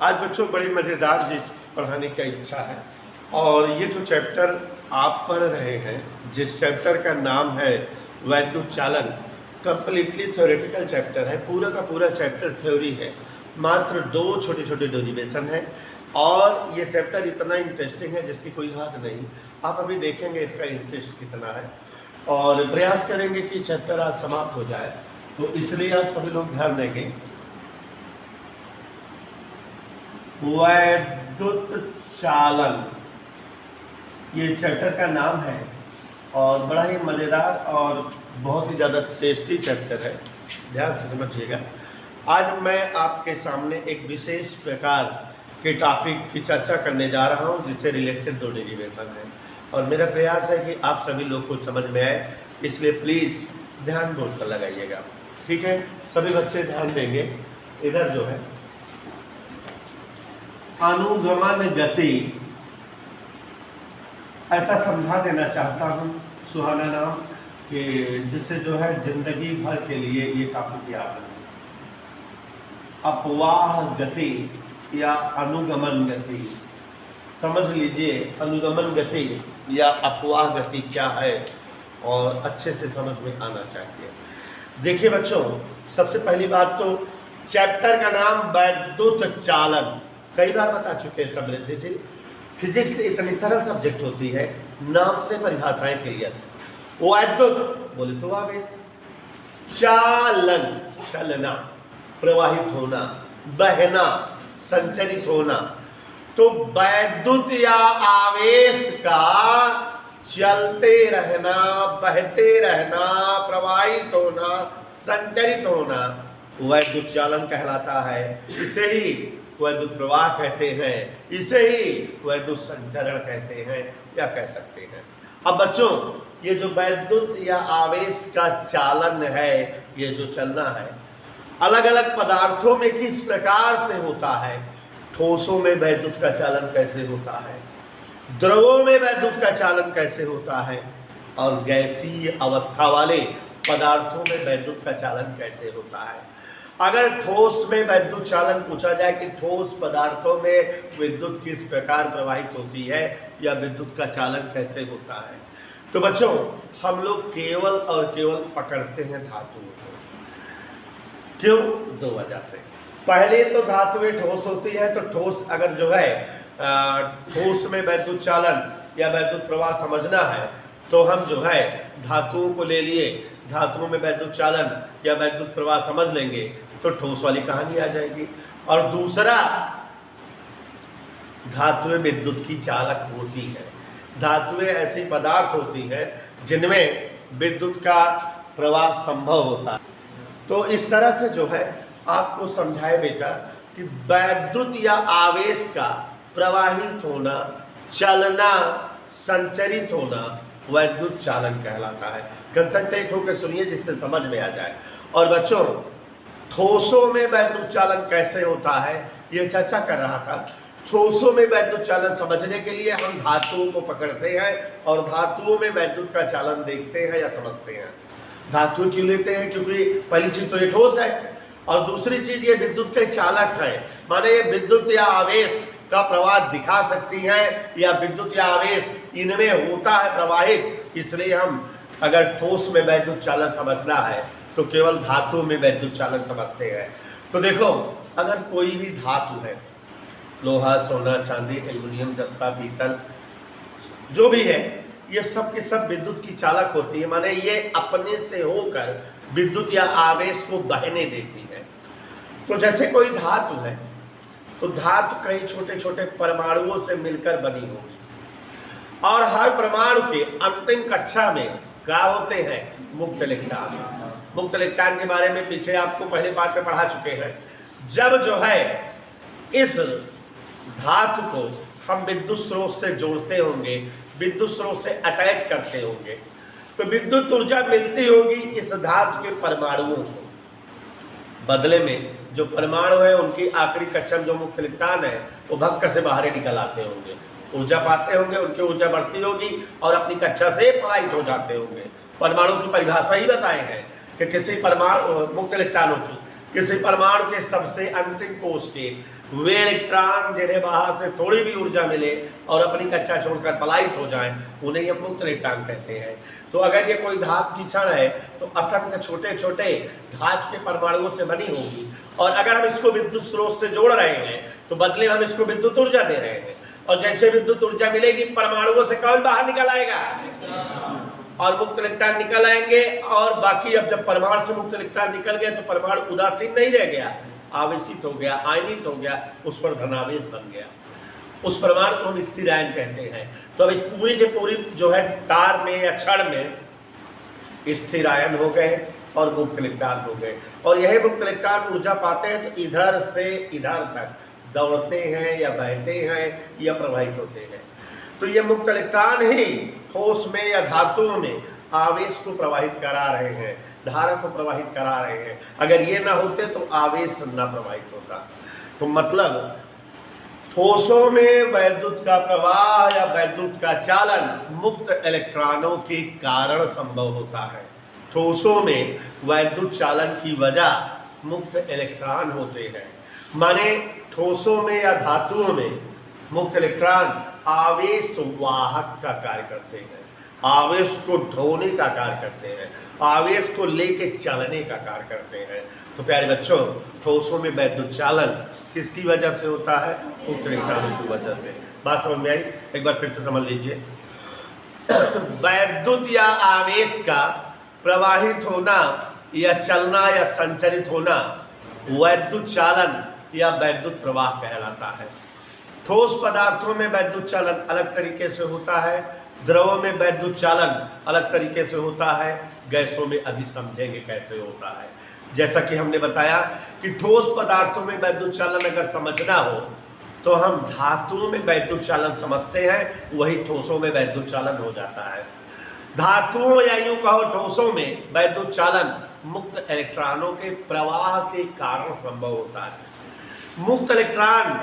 आज बच्चों बड़ी मज़ेदार चीज़ पढ़ाने की इच्छा है। और ये जो चैप्टर आप पढ़ रहे हैं, जिस चैप्टर का नाम है वैद्युत चालन, कंप्लीटली थ्योरेटिकल चैप्टर है। पूरा का पूरा चैप्टर थ्योरी है। मात्र 2 छोटे छोटे डेरिवेशन है और ये चैप्टर इतना इंटरेस्टिंग है जिसकी कोई हाथ नहीं। आप अभी देखेंगे इसका इंटरेस्ट कितना है और प्रयास करेंगे कि चैप्टर आज समाप्त हो जाए। तो इसलिए आप सभी लोग ध्यान देंगे। वैद्युत चालन ये चैप्टर का नाम है और बड़ा ही मज़ेदार और बहुत ही ज़्यादा टेस्टी चैप्टर है। ध्यान से समझिएगा। आज मैं आपके सामने एक विशेष प्रकार के टॉपिक की चर्चा करने जा रहा हूं जिससे रिलेटेड 2 डेरिवेशन है और मेरा प्रयास है कि आप सभी लोग को समझ में आए, इसलिए प्लीज़ ध्यान बोर्ड पर लगाइएगा। ठीक है, सभी बच्चे ध्यान देंगे। इधर जो है अनुगमन गति, ऐसा समझा देना चाहता हूँ सुहाना नाम कि जिससे जो है जिंदगी भर के लिए ये टॉपिक याद है। अपवाह गति या अनुगमन गति, समझ लीजिए अनुगमन गति या अपवाह गति क्या है और अच्छे से समझ में आना चाहिए। देखिए बच्चों, सबसे पहली बात तो चैप्टर का नाम वैद्युत चालन, कई बार बता चुके हैं समृद्धि जी। फिजिक्स इतनी सरल सब्जेक्ट होती है, नाम से परिभाषाएं क्लियर। वैद्युत बोले तो आवेश, चालन चलना, प्रवाहित होना, बहना, संचरित होना। तो वैद्युत या आवेश का चलते रहना, बहते रहना, प्रवाहित होना, संचरित होना वैद्युत चालन कहलाता है। इसे ही वैद्युत प्रवाह कहते हैं, इसे ही वैद्युत संचरण कहते हैं या कह सकते हैं। अब बच्चों, ये जो वैद्युत या आवेश का चालन है, ये जो चलना है, अलग अलग पदार्थों में किस प्रकार से होता है। ठोसों में वैद्युत का चालन कैसे होता है, द्रवों में वैद्युत का चालन कैसे होता है और गैसीय अवस्था वाले पदार्थों में वैद्युत का चालन कैसे होता है। अगर ठोस में वैद्युत चालन पूछा जाए कि ठोस पदार्थों में विद्युत किस प्रकार प्रवाहित होती है या विद्युत का चालन कैसे होता है, तो बच्चों हम लोग केवल और केवल पकड़ते हैं धातुओं को। क्यों? 2 वजह से। पहले तो धातुएं ठोस होती है, तो ठोस अगर जो है ठोस में वैद्युत चालन या वैद्युत प्रवाह समझना है तो हम जो है धातुओं को ले लिए, धातुओं में वैद्युत चालन या वैद्युत प्रवाह समझ लेंगे तो ठोस वाली कहानी आ जाएगी। और दूसरा, धातुएं विद्युत की चालक होती है। धातुएं ऐसी पदार्थ होती हैं जिनमें विद्युत का प्रवाह संभव होता है। तो इस तरह से जो है आपको समझाए बेटा कि वैद्युत या आवेश का प्रवाहित होना, चलना, संचरित होना वैद्युत चालन कहलाता है। कंसंट्रेट होकर सुनिए जिससे समझ में आ जाए। और बच्चों, ठोसों में वैद्युत चालन कैसे होता है ये चर्चा कर रहा था। ठोसों में वैद्युत चालन समझने के लिए हम धातुओं को पकड़ते हैं और धातुओं में वैद्युत का चालन देखते हैं या समझते हैं। धातु क्यों लेते हैं? क्योंकि पहली चीज तो ये ठोस है और दूसरी चीज ये विद्युत के चालक है। माने ये विद्युत या आवेश का प्रवाह दिखा सकती है या विद्युत या आवेश इनमें होता है प्रवाहित। इसलिए हम अगर ठोस में वैद्युत चालन समझना है तो केवल धातु में वैद्युत चालन समझते हैं। तो देखो, अगर कोई भी धातु है, लोहा, सोना, चांदी, एल्युमिनियम, जस्ता, पीतल, जो भी है, ये सब के सब विद्युत की चालक होती है। माने ये अपने से होकर विद्युत या आवेश को बहने देती है। तो जैसे कोई धातु है तो धातु कई छोटे छोटे परमाणुओं से मिलकर बनी होगी और हर परमाणु के अंतिम कक्षा में क्या होते हैं? मुक्त इलेक्ट्रॉन। मुक्त इलेक्ट्रॉन के बारे में पीछे आपको पहले पाठ में पढ़ा चुके हैं। जब जो है इस धातु को हम विद्युत स्रोत से जोड़ते होंगे, विद्युत स्रोत से अटैच करते होंगे, तो विद्युत ऊर्जा मिलती होगी इस धातु के परमाणुओं को। बदले में जो परमाणु है उनकी आखिरी कक्षा में जो मुक्त इलेक्ट्रॉन है वो भक्कर से बाहर निकल आते होंगे, ऊर्जा पाते होंगे, उनकी ऊर्जा बढ़ती होगी और अपनी कक्षा से पलायित हो जाते होंगे। परमाणु की परिभाषा ही बताए हैं कि किसी परमाणु मुक्त इलेक्ट्रॉनों की किसी परमाणु के सबसे अंतिम कोष के वे इलेक्ट्रॉन जिन्हें बाहर से थोड़ी भी ऊर्जा मिले और अपनी कक्षा छोड़कर पलायित हो जाएं, उन्हें हम मुक्त इलेक्ट्रॉन कहते हैं। तो अगर ये कोई धातु की क्षण है तो असंख्य छोटे छोटे धातु के परमाणुओं से बनी होगी, और अगर हम इसको विद्युत स्रोत से जोड़ रहे हैं तो बदले हम इसको विद्युत ऊर्जा दे रहे हैं, और जैसे विद्युत ऊर्जा मिलेगी परमाणुओं से कौन बाहर निकल आएगा, और मुक्त इलेक्ट्रॉन निकल आएंगे। और बाकी अब जब परमाणु से मुक्त इलेक्ट्रॉन निकल गए तो परमाणु उदासीन नहीं रह गया, आवेशित हो गया, आयनित हो गया, उस पर धनावेश बन गया, उस परमाणु को हम स्थिर आयन कहते हैं। तो अब इस पूरी के पूरी जो है तार में या क्षण में स्थिर आयन हो गए और मुक्त इलेक्ट्रॉन हो गए, और यही मुक्त इलेक्ट्रॉन ऊर्जा पाते हैं तो इधर से इधर तक दौड़ते हैं या बहते हैं या प्रवाहित होते हैं। तो ये मुक्त इलेक्ट्रॉन ही ठोस में या धातुओं में आवेश को प्रवाहित करा रहे हैं, धारा को प्रवाहित करा रहे हैं। अगर ये ना होते तो आवेश ना प्रवाहित होता। तो मतलब ठोसों में वैद्युत का प्रवाह या वैद्युत का चालन मुक्त इलेक्ट्रॉनों के कारण संभव होता है। ठोसों में वैद्युत चालन की वजह मुक्त इलेक्ट्रॉन होते हैं। माने ठोसों में या धातुओं में मुक्त इलेक्ट्रॉन आवेश वाहक का कार्य करते हैं, आवेश को ढोने का कार्य करते हैं, आवेश को लेके चलने का कार्य करते हैं। तो प्यारे बच्चों, ठोसों में वैद्युत चालन किसकी वजह से होता है? मुक्त इलेक्ट्रॉनों की वजह से। बात समझ में आई? एक बार फिर से समझ लीजिए। वैद्युत या आवेश का प्रवाहित होना या चलना या संचरित होना वैद्युत चालन या वैद्युत प्रवाह कहलाता है। ठोस पदार्थों में वैद्युत चालन अलग तरीके से होता है, द्रवों में वैद्युत चालन अलग तरीके से होता है, गैसों में अभी समझेंगे कैसे होता है। जैसा कि हमने बताया कि ठोस पदार्थों में वैद्युत चालन अगर समझना हो तो हम धातुओं में वैद्युत चालन समझते हैं, वही ठोसों में वैद्युत चालन हो जाता है। धातुओं या यूं कहो ठोसों में वैद्युत चालन मुक्त इलेक्ट्रॉनों के प्रवाह के कारण संभव होता है। मुक्त इलेक्ट्रॉन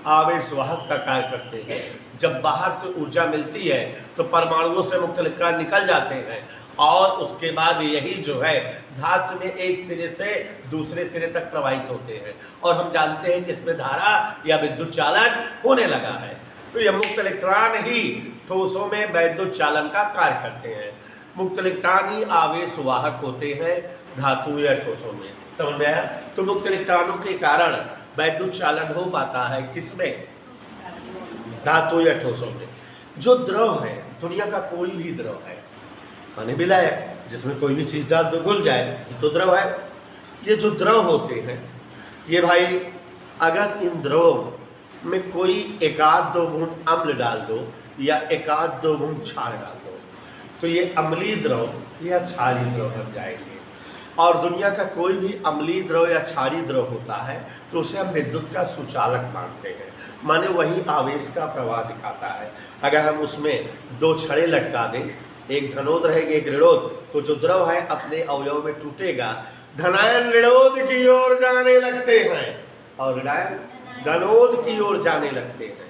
आवेश वाहक का कार्य करते हैं। जब बाहर से ऊर्जा मिलती है तो परमाणुओं से मुक्त इलेक्ट्रॉन निकल जाते हैं, और उसके बाद यही जो है धातु में एक सिरे से दूसरे सिरे तक प्रवाहित होते हैं, और हम जानते हैं कि इसमें धारा या विद्युत चालन होने लगा है। तो यह मुक्त इलेक्ट्रॉन ही ठोसों में वैद्युत चालन का कार्य करते हैं। मुक्त इलेक्ट्रॉन ही आवेश वाहक होते हैं धातु या ठोसों में। समझ में आया? तो मुक्त इलेक्ट्रॉनों के कारण वैद्युत चालन हो पाता है किसमें? धातु या ठोसों में। जो द्रव है, दुनिया का कोई भी द्रव है, माने विलायक, जिसमें कोई भी चीज डाल दो घुल जाए तो द्रव है। ये जो द्रव होते हैं ये भाई, अगर इन द्रवों में कोई एकाध दो बूंद अम्ल डाल दो या एकाध दो बूंद क्षार डाल दो तो ये अम्लीय द्रव या क्षारीय द्रव बन जाएंगे। और दुनिया का कोई भी अम्लीय द्रव या क्षारीय द्रव होता है तो उसे हम विद्युत का सुचालक मानते हैं, माने वही आवेश का प्रवाह दिखाता है। अगर हम उसमें दो छड़े लटका दें, एक धनोद रहेगी एक ऋणोद, तो जो द्रव है अपने अवयव में टूटेगा, धनायन ऋणोद की ओर जाने लगते हैं और ऋणायन धनोद की ओर जाने लगते हैं।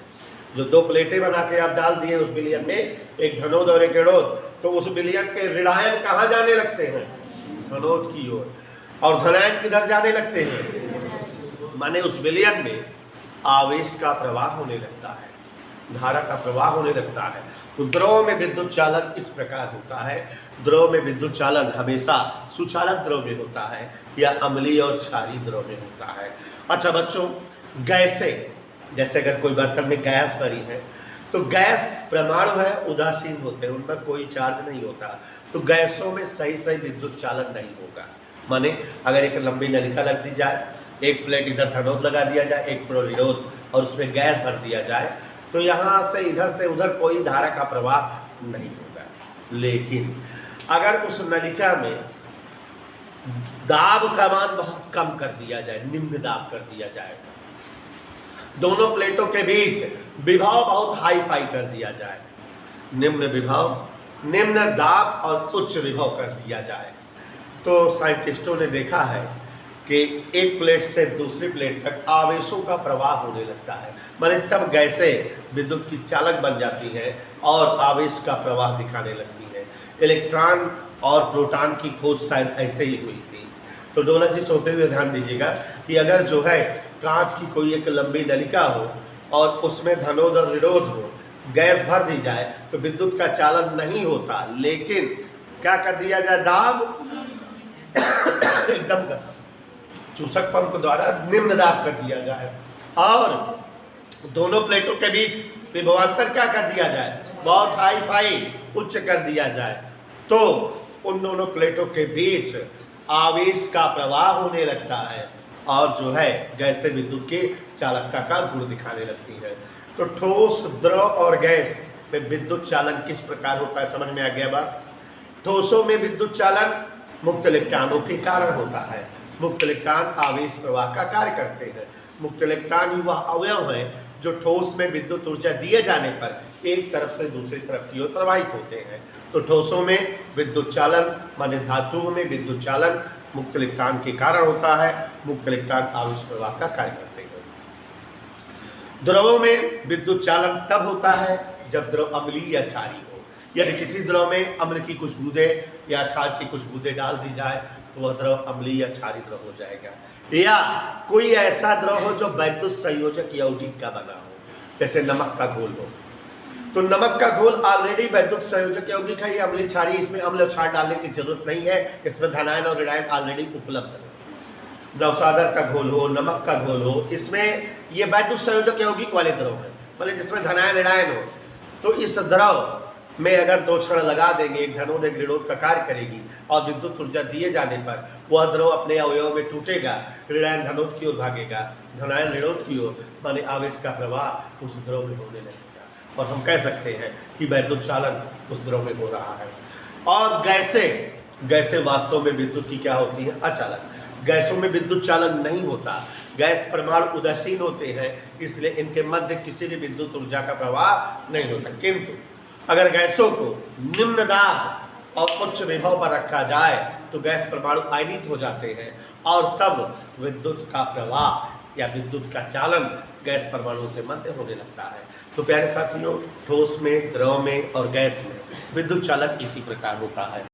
जो दो प्लेटें बना के आप डाल दिए उस विलयन में, एक धनोद और एक ऋणोद, तो उस विलयन के ऋणायन कहाँ जाने लगते हैं? धनोद की ओर। और धनायन किधर जाने लगते हैं? माने उस विलयन में आवेश का प्रवाह होने लगता है, धारा का प्रवाह होने लगता है। तो द्रव में विद्युत चालन इस प्रकार होता है। द्रव में विद्युत चालन हमेशा सुचालक द्रव में होता है या अम्लीय और क्षारीय द्रव में होता है। अच्छा बच्चों, गैसें, जैसे अगर कोई बर्तन में गैस भरी है तो गैस परमाणु है, उदासीन होते हैं, उन पर कोई चार्ज नहीं होता, तो गैसों में सही सही विद्युत चालन नहीं होगा। माने अगर एक लंबी नलिका लग दी जाए, एक प्लेट इधर धनोद लगा दिया जाए, एक प्रोनिरोध, और उसमें गैस भर दिया जाए, तो यहाँ से इधर से उधर कोई धारा का प्रवाह नहीं होगा। लेकिन अगर उस नलिका में दाब का मान बहुत कम कर दिया जाए, निम्न दाब कर दिया जाए, दोनों प्लेटों के बीच विभव बहुत हाई फाई कर दिया जाए, निम्न विभव, निम्न दाब और उच्च विभव कर दिया जाए, तो साइंटिस्टों ने देखा है कि एक प्लेट से दूसरी प्लेट तक आवेशों का प्रवाह होने लगता है। माने तब गैसें विद्युत की चालक बन जाती हैं और आवेश का प्रवाह दिखाने लगती है। इलेक्ट्रॉन और प्रोटॉन की खोज शायद ऐसे ही हुई थी। तो डोला जी सोते हुए ध्यान दीजिएगा कि अगर जो है कांच की कोई एक लंबी नलिका हो और उसमें धनोद और ऋणोद हो, गैस भर दी जाए तो विद्युत का चालन नहीं होता, लेकिन क्या कर दिया जाए, दाब एकदम कर चूसक पंप द्वारा निम्न दाब कर दिया जाए और दोनों प्लेटों के बीच विभवांतर क्या कर दिया जाए, बहुत हाई फाई उच्च कर दिया जाए, तो उन दोनों प्लेटों के बीच आवेश का प्रवाह होने लगता है और जो है गैसें विद्युत की चालकता का गुण दिखाने लगती है। तो ठोस, द्रव और गैस में विद्युत चालन किस प्रकार होता है, समझ में आ गया बात। ठोसों में विद्युत चालन मुक्त इलेक्ट्रॉनों के कारण होता है। मुक्त इलेक्ट्रॉन आवेश प्रवाह का कार्य करते हैं। मुक्त इलेक्ट्रॉन ही वह अवयव है जो ठोस में विद्युत ऊर्जा दिए जाने पर एक तरफ से दूसरी तरफ की ओर प्रवाहित होते हैं। तो ठोसों में विद्युत चालन माने धातुओं में विद्युत चालन मुक्त इलेक्ट्रॉन के कारण होता है। मुक्त इलेक्ट्रॉन आवेश प्रवाह का कार्य करते हैं। द्रवों में विद्युत चालन तब होता है जब द्रव अम्लीय या क्षारीय हो। यदि किसी द्रव में अम्ल की कुछ बूंदें या क्षार की कुछ बूंदें डाल दी जाए तो वह द्रव अम्लीय या क्षारीय द्रव हो जाएगा। या कोई ऐसा द्रव हो जो वैद्युत संयोजक यौगिक का बना हो, जैसे नमक का घोल हो, तो नमक का घोल ऑलरेडी वैद्युत संयोजक यौगिक है, ये अम्लीय क्षारीय, इसमें अम्ल और क्षार डालने की जरूरत नहीं है, इसमें धनायन और ऋणायन ऑलरेडी उपलब्ध है। नवसागर का घोल हो, नमक का घोल हो, इसमें ये वैद्युत संयोजक यौगिक वाले द्रव है, मतलब जिसमें धनायन ऋणायन हो। तो इस द्रव में अगर दो क्षण लगा देंगे, एक धनोद एक ऋणोद का कार्य करेगी और विद्युत ऊर्जा दिए जाने पर वह द्रव अपने अवयव में टूटेगा, ऋणायन धनोद की ओर भागेगा, धनायन ऋणोद की ओर, माने आवेश का प्रवाह उस द्रव में होने लगेगा और हम कह सकते हैं कि वैद्युत चालन उस द्रव में हो रहा है। और गैसें वास्तव में विद्युत की क्या होती है, अचालक। गैसों में विद्युत चालन नहीं होता। गैस परमाणु उदासीन होते हैं, इसलिए इनके मध्य किसी भी विद्युत ऊर्जा का प्रवाह नहीं होता। किंतु अगर गैसों को निम्न दाब और उच्च विभव पर रखा जाए तो गैस परमाणु आयनित हो जाते हैं और तब विद्युत का प्रवाह या विद्युत का चालन गैस परमाणु के मध्य होने लगता है। तो प्यारे साथियों, ठोस में, द्रव में और गैस में विद्युत चालन इसी प्रकार होता है।